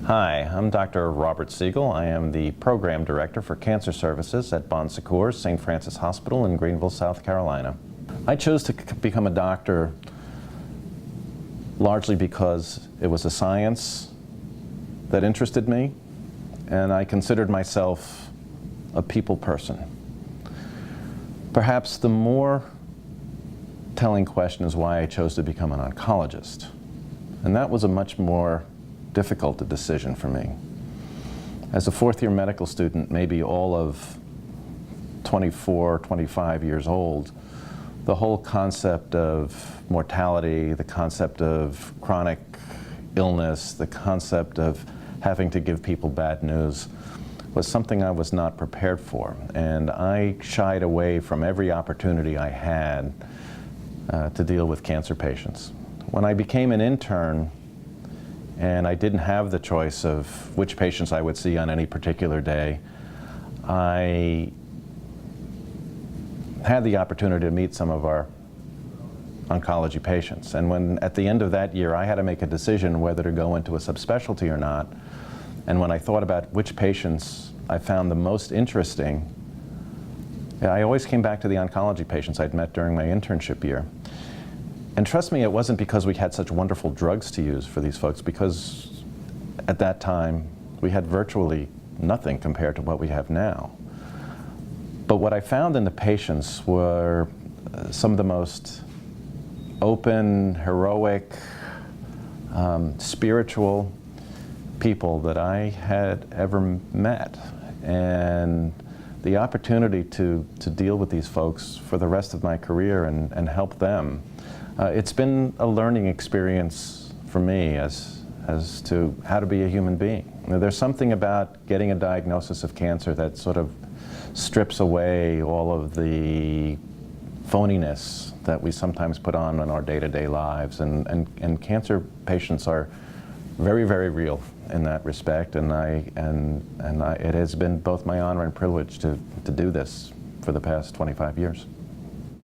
Hi, I'm Dr. Robert Siegel. I am the Program Director for Cancer Services at Bon Secours St. Francis Hospital in Greenville, South Carolina. I chose to become a doctor largely because it was a science that interested me, and I considered myself a people person. Perhaps the more telling question is why I chose to become an oncologist. And that was a much more difficult decision for me. As a fourth-year medical student, maybe all of 24, 25 years old, the whole concept of mortality, the concept of chronic illness, the concept of having to give people bad news was something I was not prepared for. And I shied away from every opportunity I had to deal with cancer patients. When I became an intern, and I didn't have the choice of which patients I would see on any particular day, I had the opportunity to meet some of our oncology patients. And when, at the end of that year, I had to make a decision whether to go into a subspecialty or not, and when I thought about which patients I found the most interesting, I always came back to the oncology patients I'd met during my internship year. And trust me, it wasn't because we had such wonderful drugs to use for these folks, because at that time we had virtually nothing compared to what we have now. But what I found in the patients were some of the most open, heroic, spiritual people that I had ever met. And the opportunity to deal with these folks for the rest of my career and help them, it's been a learning experience for me as to how to be a human being. There's something about getting a diagnosis of cancer that sort of strips away all of the phoniness that we sometimes put on in our day-to-day lives. And cancer patients are very, very real in that respect. And it has been both my honor and privilege to do this for the past 25 years.